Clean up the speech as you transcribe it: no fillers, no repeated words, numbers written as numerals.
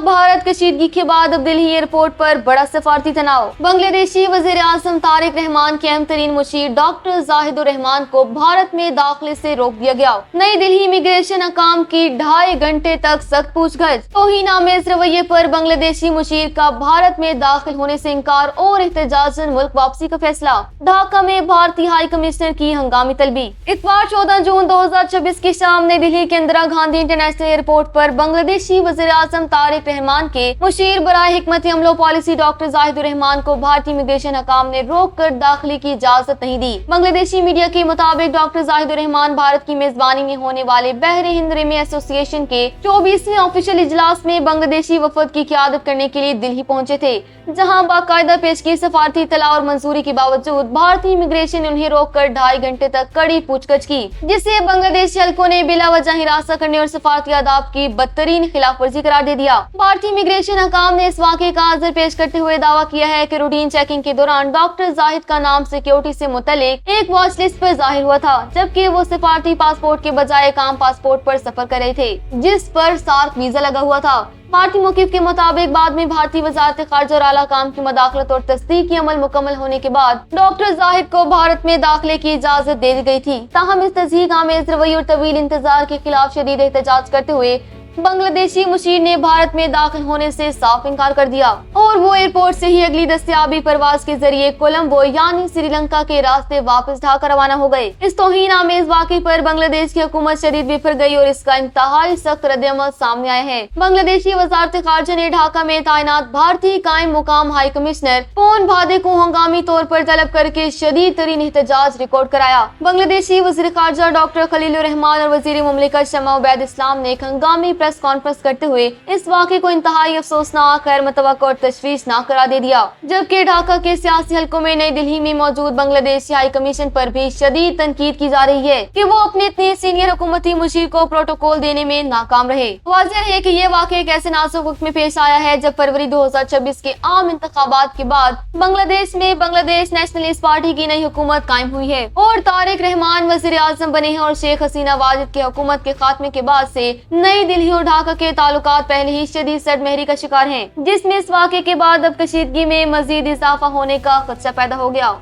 भारत कशीदगी के बाद अब दिल्ली एयरपोर्ट पर बड़ा सफारती तनाव। बांग्लादेशी वजीर आजम तारिक रहमान के अहम तरीन मुशीर डॉक्टर जाहिदुर रहमान को भारत में दाखिले से रोक दिया गया। नई दिल्ली इमिग्रेशन हकाम की 2.5 घंटे तक सख्त पूछगछ। तौहीन-आमेज रवैये पर बांग्लादेशी मुशीर का भारत में दाखिल होने से इंकार और एहतजाजन मुल्क वापसी का फैसला। ढाका में भारतीय हाई कमिश्नर की हंगामी तलबी। इतवार 14 जून 2026 की शाम नई दिल्ली के इंदिरा गांधी इंटरनेशनल एयरपोर्ट पर बांग्लादेशी वजीर आजम तारिक रहमान के मुशीर बराए हिकमत अमलो पॉलिसी डॉक्टर जाहिदुर रहमान को भारतीय इमिग्रेशन हकाम ने रोक कर दाखिले की इजाजत नहीं दी। बांग्लादेशी मीडिया के मुताबिक डॉक्टर जाहिदुर रहमान भारत की मेजबानी में होने वाले बहरे हिंद रेमी एसोसिएशन के 24वें ऑफिशियल इजलास में बांग्लादेशी वफद की क़ियादत करने के लिए दिल्ली पहुंचे थे, जहां बाकायदा पेशगी सफारती इत्तला और मंजूरी के बावजूद भारतीय इमिग्रेशन ने उन्हें रोककर 2.5 घंटे तक कड़ी पूछताछ की, जिसे बांग्लादेशी हल्कों ने बिला वजह हिरासत करने और सफारती आदाब की बदतरीन खिलाफ वर्जी करार दे दिया। भारतीय इमिग्रेशन हकाम ने इस वाक़े का आज़र पेश करते हुए दावा किया है कि रूटीन चेकिंग के दौरान डॉक्टर जाहिद का नाम सिक्योरिटी से मुतल्लिक एक वॉच लिस्ट पर जाहिर हुआ था, जबकि वो सफारती पासपोर्ट के बजाय एक आम पासपोर्ट पर सफर कर रहे थे, जिस पर सार्क वीजा लगा हुआ था। भारतीय मौक़िफ़ के मुताबिक बाद में भारतीय वज़ारत ख़ारिजा और आला काम की मदाखलत और तस्दीक़ी अमल मुकम्मल होने के बाद डॉक्टर जाहिद को भारत में दाखिले की इजाज़त दे दी गई थी। ताहम इस तज़हीक़-आमेज़ रवैये और तवील इंतजार के खिलाफ शदीद एहतजाज करते हुए बांग्लादेशी मुशीर ने भारत में दाखिल होने से साफ इनकार कर दिया और वो एयरपोर्ट से ही अगली दस्तयाबी परवाज के जरिए कोलंबो यानी श्रीलंका के रास्ते वापस ढाका रवाना हो गए। इस तौहीन-आमेज वाक़े पर बांग्लादेश की हुकूमत शदीद बिफर गई और इसका इंतहाई सख्त रद्द-ए-अमल सामने आया है। बांग्लादेशी वज़ारत ख़ारिजा ने ढाका में तैनात भारतीय कायम मुकाम हाई कमिश्नर पोन भादे को हंगामी तौर पर तलब करके शदीद तरीन एहतजाज रिकॉर्ड कराया। बांग्लादेशी वज़ीर ख़ारिजा डॉक्टर खलीलुर रहमान और वज़ीर मुमलिकत शमा उबैद इस्लाम ने एक हंगामी प्रेस कॉन्फ्रेंस करते हुए इस वाक़े को इंतहाई अफसोसनाक, गैर मुतवक्का और तशवीशनाक करार दे दिया, जबकि ढाका के सियासी हलकों में नई दिल्ली में मौजूद बांग्लादेशी हाई कमीशन पर भी शदीद तनकीद की जा रही है कि वो अपने इतने सीनियर हुकूमती मुशीर को प्रोटोकॉल देने में नाकाम रहे। वाज़ेह है कि ये वाक़या एक ऐसे नाजुक वक्त में पेश आया है जब फरवरी 2026 के आम इंतखाबात के बाद बांग्लादेश में बांग्लादेश नेशनलिस्ट पार्टी की नई हुकूमत कायम हुई है और तारिक रहमान वज़ीर आज़म बने हैं और शेख हसीना वाजिद के हुकूमत के खात्मे के बाद से नई दिल्ली और ढाका के ताल्लुकात पहले ही शदीद सदमहरी का शिकार हैं, जिसमें इस वाक़े के बाद अब कशीदगी में मजीद इजाफा होने का खदशा पैदा हो गया।